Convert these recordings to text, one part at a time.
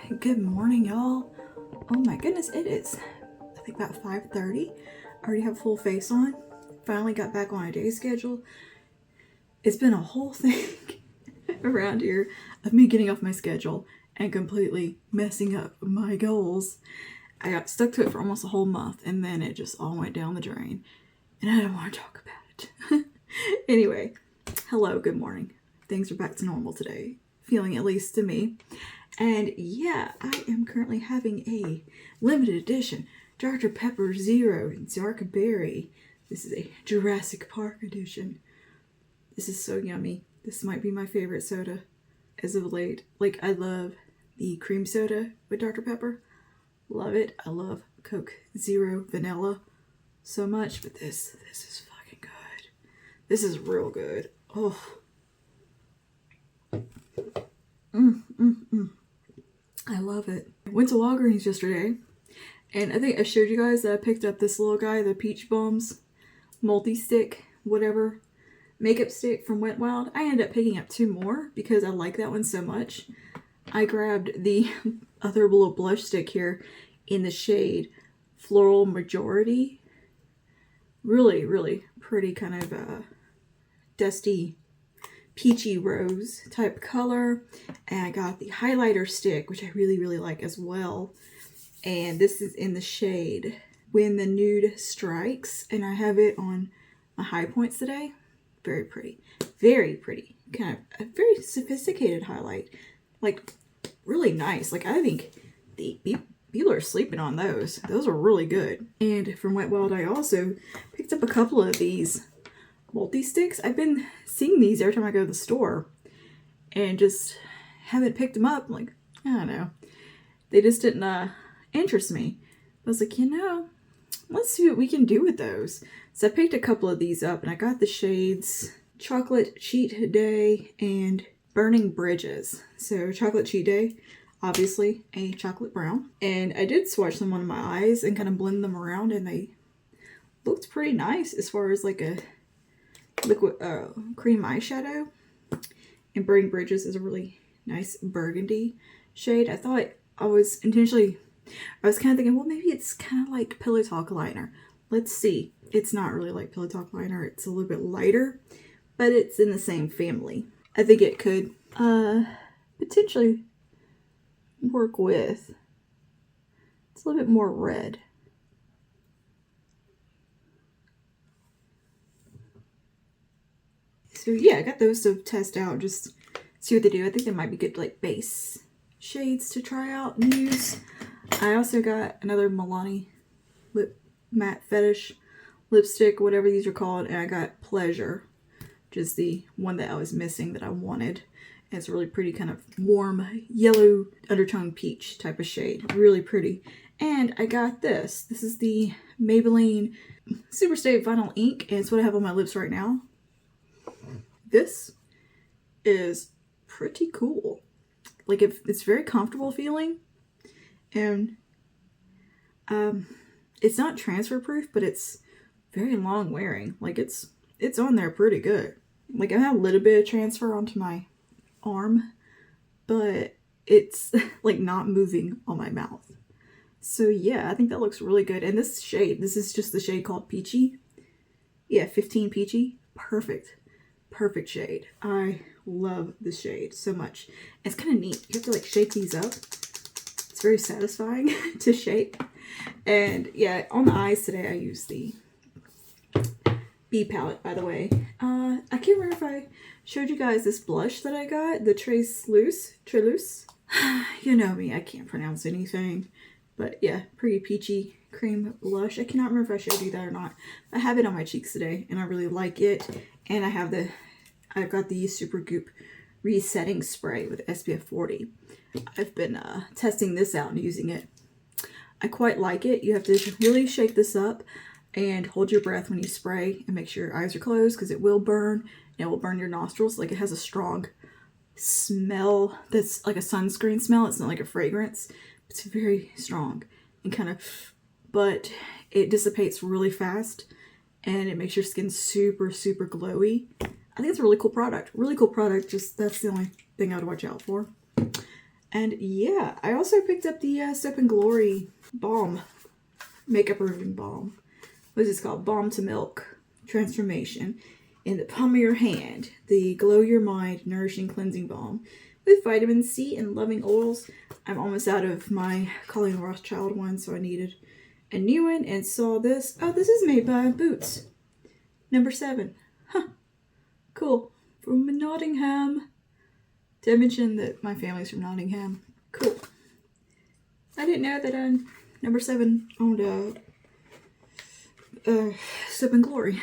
Good morning, y'all. Oh my goodness, it is, I think, about 5:30. I already have full face on. Finally got back on a day schedule. It's been a whole thing around here of me getting off my schedule and completely messing up my goals. I got stuck to it for almost a whole month, and then it just all went down the drain. And I don't want to talk about it. Anyway, hello, good morning. Things are back to normal today. Feeling, at least to me. And yeah, I am currently having a limited edition Dr. Pepper Zero Dark Berry. This is a Jurassic Park edition. This is so yummy. This might be my favorite soda as of late. Like, I love the cream soda with Dr. Pepper. Love it. I love Coke Zero Vanilla so much, but this is fucking good. This is real good. Oh. I love it. I went to Walgreens yesterday, and I think I showed you guys that I picked up this little guy, the Peach Bums multi-stick, whatever, makeup stick from Wet n Wild. I ended up picking up 2 more because I like that one so much. I grabbed the other little blush stick here in the shade Floral Majority. Really, really pretty kind of dusty peachy rose type color. And I got the highlighter stick, which I really, really like as well. And this is in the shade When the Nude Strikes. And I have it on my high points today. Very pretty. Very pretty. Kind of a very sophisticated highlight. Like, really nice. Like, I think people are sleeping on those. Those are really good. And from Wet n Wild, I also picked up a couple of these multi-sticks. I've been seeing these every time I go to the store and just haven't picked them up. Like, I don't know. They just didn't interest me. I was like, let's see what we can do with those. So I picked a couple of these up, and I got the shades Chocolate Cheat Day and Burning Bridges. So Chocolate Cheat Day, obviously a chocolate brown. And I did swatch them on my eyes and kind of blend them around, and they looked pretty nice as far as like a liquid cream eyeshadow. And Burning Bridges is a really nice burgundy shade. I was kind of thinking, well, maybe it's kind of like Pillow Talk liner. Let's see. It's not really like Pillow Talk liner. It's a little bit lighter, but it's in the same family. I think it could potentially work with. It's a little bit more red. So yeah, I got those to test out, just see what they do. I think they might be good like base shades to try out and use. I also got another Milani Lip Matte Fetish lipstick, whatever these are called, and I got Pleasure, which is the one that I was missing that I wanted. And it's a really pretty kind of warm yellow undertone peach type of shade. Really pretty. And I got this. This is the Maybelline Superstay Vinyl Ink, and it's what I have on my lips right now. This is pretty cool. Like, if it's very comfortable feeling, and it's not transfer proof, but it's very long wearing. Like, it's on there pretty good. Like, I have a little bit of transfer onto my arm, but it's like not moving on my mouth. So yeah, I think that looks really good. And this shade, this is just the shade called Peachy. Yeah, 15 Peachy. Perfect shade. I love this shade so much. It's kind of neat. You have to like shake these up. It's very satisfying to shake. And yeah, on the eyes today, I used the B palette, by the way. I can't remember if I showed you guys this blush that I got, the Trelouse. You know me, I can't pronounce anything. But yeah, pretty peachy cream blush. I cannot remember if I showed you that or not. I have it on my cheeks today, and I really like it. And I've got the Supergoop resetting spray with SPF 40. I've been testing this out and using it. I quite like it. You have to really shake this up and hold your breath when you spray, and make sure your eyes are closed because it will burn. And it will burn your nostrils. Like, it has a strong smell that's like a sunscreen smell. It's not like a fragrance. It's very strong and kind of, but it dissipates really fast, and it makes your skin super, super glowy. I think it's a really cool product. Really cool product. Just, that's the only thing I would watch out for. And yeah, I also picked up the Soap and Glory balm, makeup removing balm. What is this called? Balm to Milk Transformation. In the palm of your hand, the Glow Your Mind Nourishing Cleansing Balm with vitamin C and loving oils. I'm almost out of my Colleen Rothschild one, so I needed a new one and saw this. Oh, this is made by Boots. Number 7. Huh. Cool. From Nottingham. Did I mention that my family's from Nottingham? Cool. I didn't know that Number 7 owned Soap and Glory.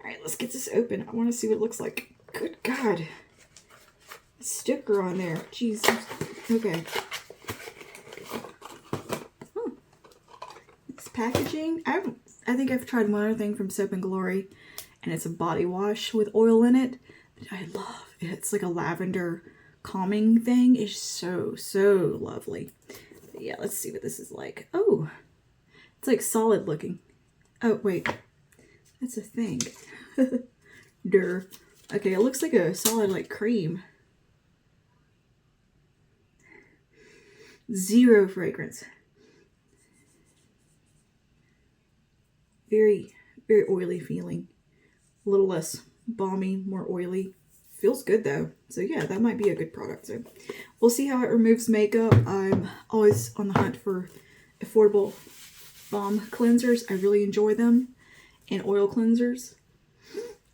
Alright, let's get this open. I want to see what it looks like. Good God. A sticker on there. Jeez. Okay. This packaging. I think I've tried one other thing from Soap and Glory, and it's a body wash with oil in it that I love. It's like a lavender calming thing. It's so, so lovely. But yeah, let's see what this is like. Oh, it's like solid looking. Oh, wait. That's a thing. Durr. Okay, it looks like a solid like cream. Zero fragrance. Very, very oily feeling. A little less balmy, more oily. Feels good though. So yeah, that might be a good product. So we'll see how it removes makeup. I'm always on the hunt for affordable balm cleansers. I really enjoy them. And oil cleansers.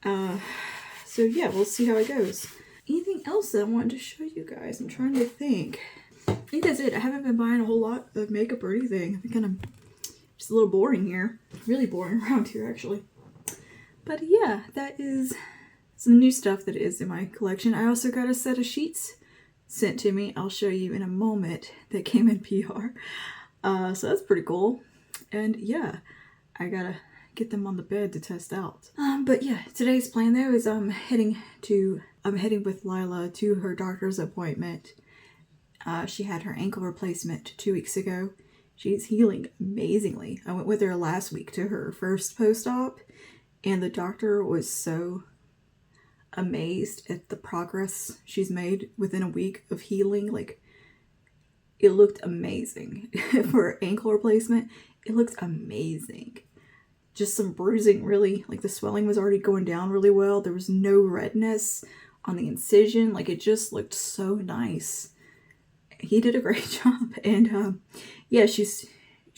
So yeah, we'll see how it goes. Anything else that I wanted to show you guys? I'm trying to think. I think that's it. I haven't been buying a whole lot of makeup or anything. I've been kind of just a little boring here. Really boring around here, actually. But yeah, that is some new stuff that is in my collection. I also got a set of sheets sent to me. I'll show you in a moment that came in PR. So that's pretty cool. And yeah, I gotta get them on the bed to test out. But yeah, today's plan though is I'm heading with Lila to her doctor's appointment. She had her ankle replacement 2 weeks ago. She's healing amazingly. I went with her last week to her first post-op, and the doctor was so amazed at the progress she's made within a week of healing. Like, it looked amazing. For her ankle replacement, it looked amazing. Just some bruising, really. Like, the swelling was already going down really well. There was no redness on the incision. Like, it just looked so nice. He did a great job. And yeah, she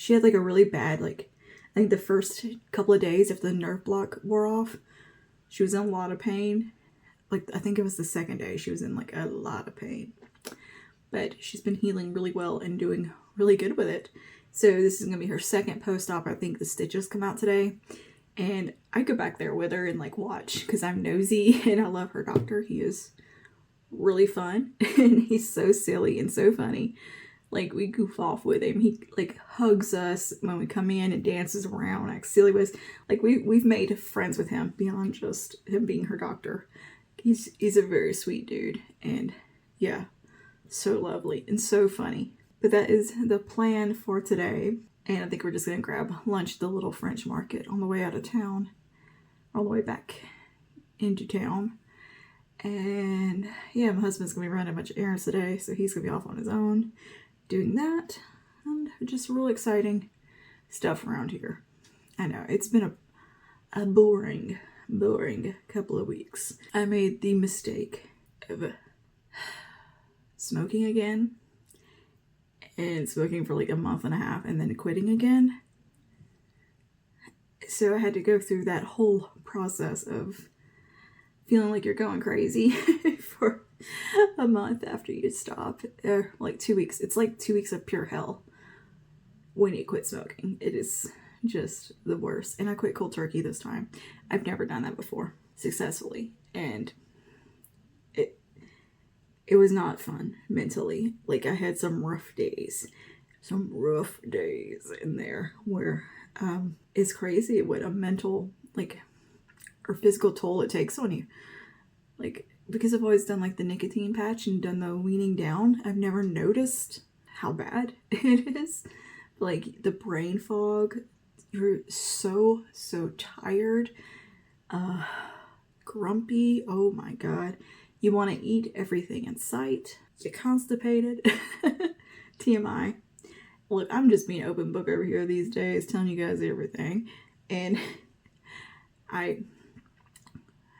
had like a really bad, like, I think the first couple of days after the nerve block wore off, she was in a lot of pain. Like, I think it was the second day she was in like a lot of pain. But she's been healing really well and doing really good with it. So this is going to be her second post-op. I think the stitches come out today. And I go back there with her and like watch because I'm nosy and I love her doctor. He is really fun and he's so silly and so funny. Like, we goof off with him. He like hugs us when we come in and dances around, acts silly with us. Like, we've made friends with him beyond just him being her doctor. He's a very sweet dude, and yeah, so lovely and so funny. But that is the plan for today. And I think we're just gonna grab lunch at the little French market on the way out of town, all the way back into town. And yeah, my husband's gonna be running a bunch of errands today, so he's gonna be off on his own doing that. And just real exciting stuff around here. I know, it's been a boring couple of weeks. I made the mistake of smoking again, and smoking for like a month and a half and then quitting again. So I had to go through that whole process of feeling like you're going crazy for a month after you stop. Like 2 weeks. It's like 2 weeks of pure hell when you quit smoking. It is just the worst. And I quit cold turkey this time. I've never done that before successfully. And it was not fun mentally. Like, I had some rough days in there where it's crazy what a mental, like, or physical toll it takes on you. Like, because I've always done like the nicotine patch and done the weaning down, I've never noticed how bad it is. Like, the brain fog, you're so tired, grumpy. Oh my God. You want to eat everything in sight. You're constipated. TMI. Look, I'm just being open book over here these days, telling you guys everything. And I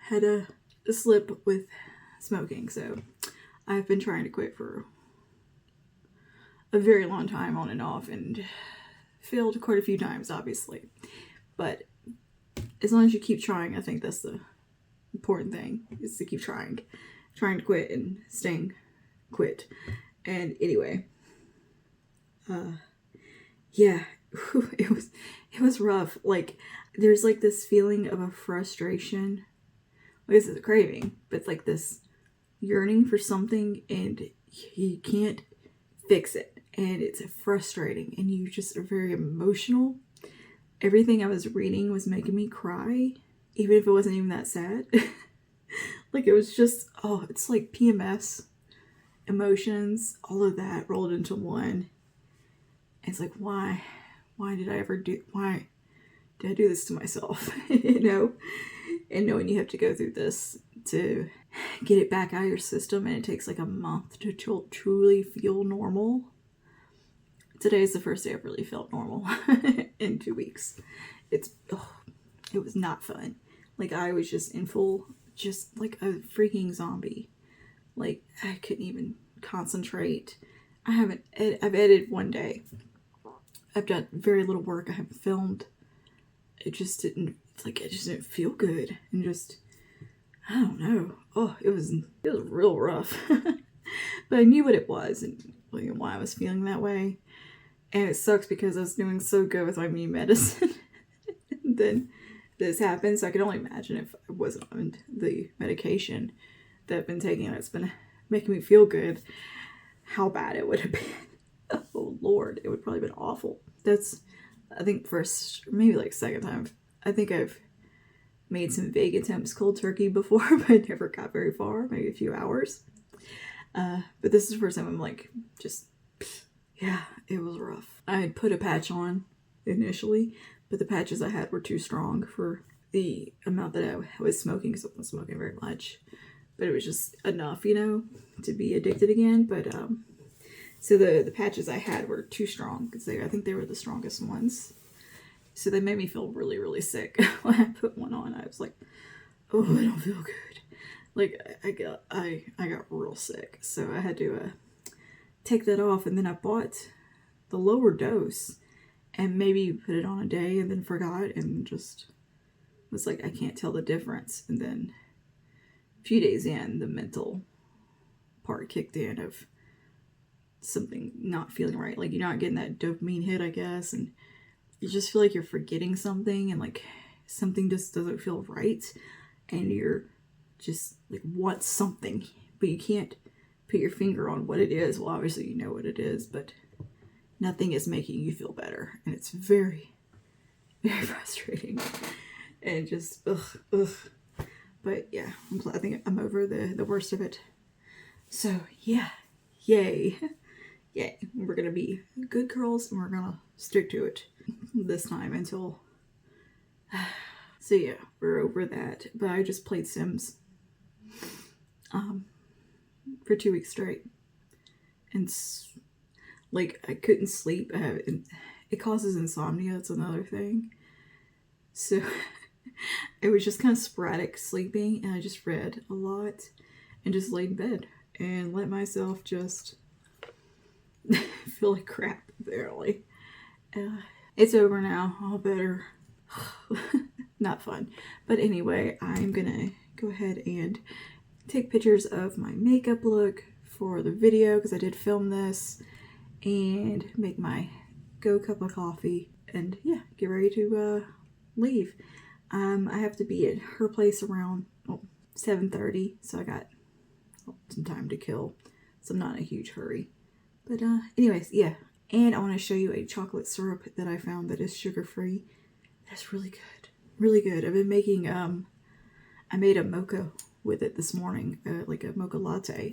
had a slip with smoking, so I've been trying to quit for a very long time on and off, and failed quite a few times, obviously. But as long as you keep trying, I think that's the important thing, is to keep trying to quit and staying quit. And anyway, yeah, it was rough. Like, there's like this feeling of a frustration. Like, it's a craving, but it's like this yearning for something, and you can't fix it, and it's frustrating, and you just are very emotional. Everything I was reading was making me cry, even if it wasn't even that sad. Like, it was just, oh, it's like PMS, emotions, all of that rolled into one. And it's like, why did I do this to myself? You know? And knowing you have to go through this to get it back out of your system, and it takes like a month to truly feel normal. Today is the first day I've really felt normal in 2 weeks. It was not fun. Like, I was just in full, just like a freaking zombie. Like, I couldn't even concentrate. I've edited one day. I've done very little work. I haven't filmed. It just didn't feel good. And just, I don't know. Oh, it was real rough. But I knew what it was and why I was feeling that way. And it sucks because I was doing so good with my immune medicine. And then this happened. So I can only imagine if I wasn't on the medication that I've been taking that's been making me feel good, how bad it would have been. Oh Lord, it would probably have been awful. That's, I think, first, maybe like second time. I think I've made some vague attempts cold turkey before, but never got very far, maybe a few hours. But this is the first time I'm like, just, yeah, it was rough. I had put a patch on initially, but the patches I had were too strong for the amount that I was smoking, because I wasn't smoking very much. But it was just enough, you know, to be addicted again. But, so the patches I had were too strong, because I think they were the strongest ones. So they made me feel really, really sick. When I put one on, I was like, oh, I don't feel good. Like, I got real sick. So I had to take that off. And then I bought the lower dose and maybe put it on a day and then forgot, and just was like, I can't tell the difference. And then a few days in, the mental part kicked in of something not feeling right. Like, you're not getting that dopamine hit, I guess, and you just feel like you're forgetting something, and like something just doesn't feel right, and you're just like want something, but you can't put your finger on what it is. Well, obviously you know what it is, but nothing is making you feel better, and it's very, very frustrating, and just ugh. But yeah, I think I'm over the worst of it. So yeah, yay. Yay. We're gonna be good girls, and we're gonna stick to it this time until... So yeah, we're over that. But I just played Sims for 2 weeks straight, and like, I couldn't sleep. It causes insomnia. It's another thing. So it was just kind of sporadic sleeping, and I just read a lot and just laid in bed and let myself just feel like crap, barely. It's over now. All better. Not fun. But anyway, I'm gonna go ahead and take pictures of my makeup look for the video, because I did film this, and make my cup of coffee, and yeah, get ready to leave. I have to be at her place around 7:30, so I got some time to kill, so I'm not in a huge hurry. But anyways, yeah. And I want to show you a chocolate syrup that I found that is sugar-free. That's really good. Really good. I've been making, I made a mocha with it this morning, like a mocha latte.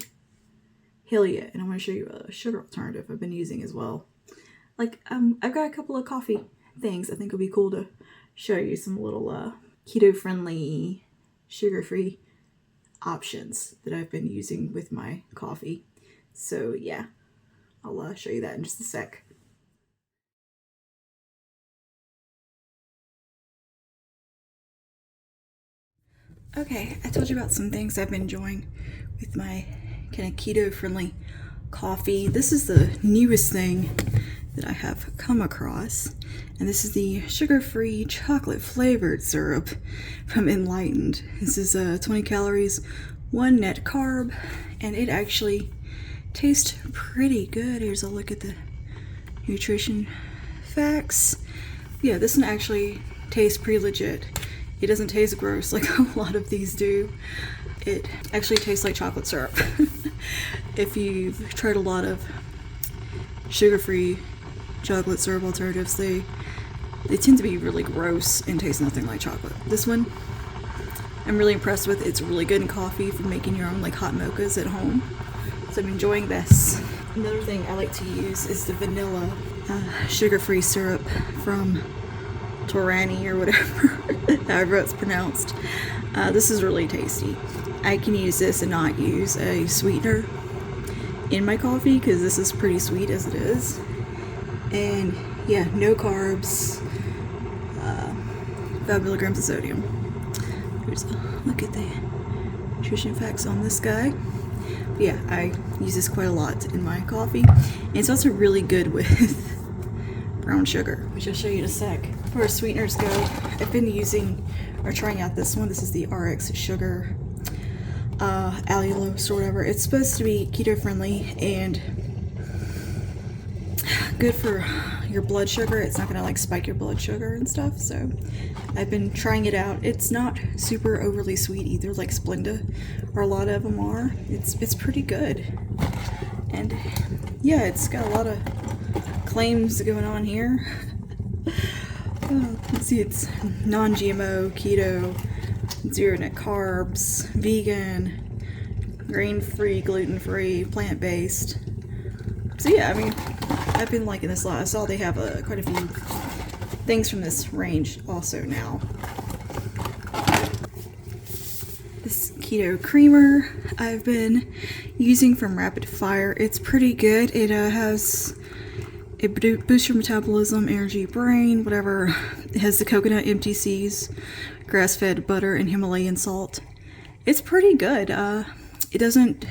Hell yeah. And I want to show you a sugar alternative I've been using as well. Like, I've got a couple of coffee things I think would be cool to show you. Some little keto-friendly, sugar-free options that I've been using with my coffee. So yeah, I'll show you that in just a sec. Okay, I told you about some things I've been enjoying with my kind of keto-friendly coffee. This is the newest thing that I have come across, and this is the sugar-free chocolate-flavored syrup from Enlightened. This is 20 calories, 1 net carb, and it actually tastes pretty good. Here's a look at the nutrition facts. Yeah, this one actually tastes pretty legit. It doesn't taste gross like a lot of these do. It actually tastes like chocolate syrup. If you've tried a lot of sugar-free chocolate syrup alternatives, they tend to be really gross and taste nothing like chocolate. This one I'm really impressed with. It's really good in coffee for making your own like hot mochas at home. So I'm enjoying this. Another thing I like to use is the vanilla sugar-free syrup from Torani or whatever, however it's pronounced. This is really tasty. I can use this and not use a sweetener in my coffee because this is pretty sweet as it is. And yeah, no carbs, 5 milligrams of sodium. Here's a look at the nutrition facts on this guy. But yeah, I use this quite a lot in my coffee. And it's also really good with brown sugar, which I'll show you in a sec. As far as sweeteners go, I've been using or trying out this one. This is the RX Sugar allulose or whatever. It's supposed to be keto friendly and good for your blood sugar. It's not gonna like spike your blood sugar and stuff. So I've been trying it out. It's not super overly sweet either, like Splenda or a lot of them are. It's pretty good, and yeah, it's got a lot of claims going on here. Let's see, it's non-GMO, keto, 0 net carbs, vegan, grain-free, gluten-free, plant-based. So yeah, I mean, I've been liking this a lot. I saw they have quite a few things from this range also now. This keto creamer I've been using from Rapid Fire. It's pretty good. It boosts your metabolism, energy, brain, whatever. It has the coconut MTCs, grass-fed butter, and Himalayan salt. It's pretty good. It doesn't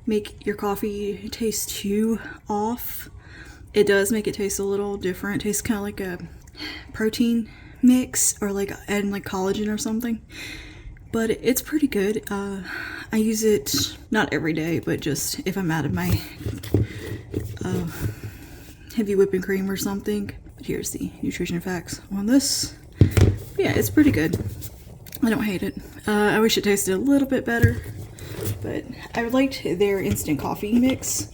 make your coffee taste too off. It does make it taste a little different. It tastes kind of like a protein mix or like adding like collagen or something. But it's pretty good. I use it not every day, but just if I'm out of my heavy whipping cream or something. But here's the nutrition facts on this. Yeah, it's pretty good. I don't hate it. I wish it tasted a little bit better, but I liked their instant coffee mix.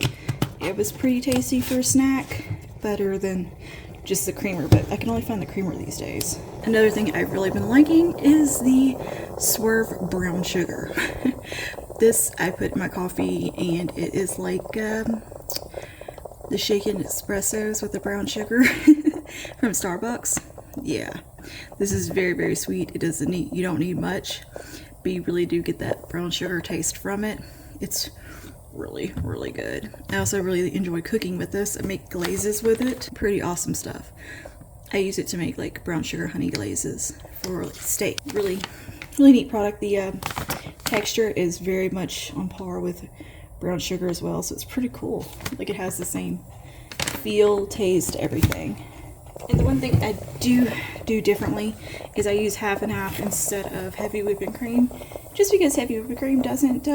It was pretty tasty for a snack, better than just the creamer, but I can only find the creamer these days. Another thing I've really been liking is the Swerve brown sugar. This I put in my coffee, and it is like the shaken espressos with the brown sugar from Starbucks. Yeah, this is very, very sweet. It doesn't need, you don't need much, but you really do get that brown sugar taste from it. It's really, really good. I also really enjoy cooking with this. I make glazes with it. Pretty awesome stuff. I use it to make like brown sugar honey glazes for like steak. Really, really neat product. The texture is very much on par with brown sugar as well, so it's pretty cool. Like, it has the same feel, taste, everything. And the one thing I do differently is I use half and half instead of heavy whipping cream, just because heavy whipping cream doesn't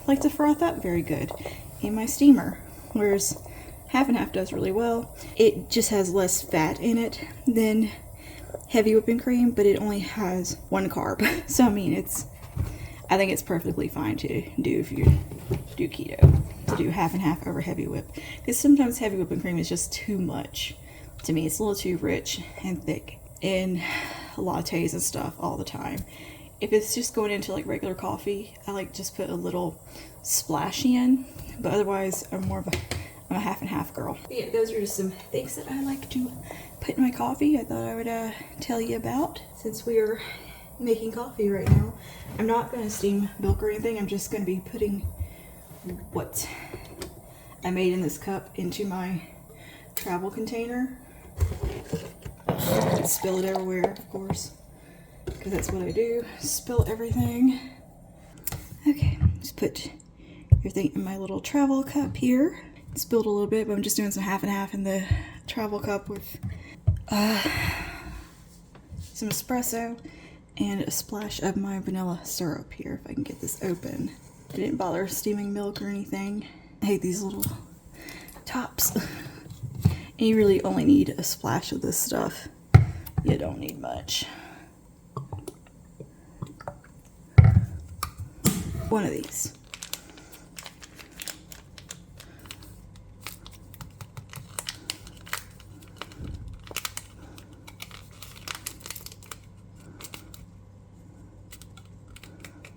like to froth up very good in my steamer, whereas half and half does really well. It just has less fat in it than heavy whipping cream, but it only has 1 carb. So I mean, I think it's perfectly fine to do if you do keto, to do half and half over heavy whip, because sometimes heavy whipping cream is just too much to me. It's a little too rich and thick in lattes and stuff all the time. If it's just going into like regular coffee, I like just put a little splash in, but otherwise I'm a half and half girl. But yeah, those are just some things that I like to put in my coffee. I thought I would tell you about, since we are making coffee right now. I'm not going to steam milk or anything. I'm just going to be putting what I made in this cup into my travel container. Spill it everywhere, of course, because that's what I do. Spill everything. Okay, just put everything in my little travel cup here. Spilled a little bit, but I'm just doing some half and half in the travel cup with some espresso and a splash of my vanilla syrup here, if I can get this open. I didn't bother steaming milk or anything. I hate these little tops. And you really only need a splash of this stuff. You don't need much. One of these.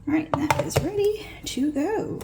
All right, that is ready to go.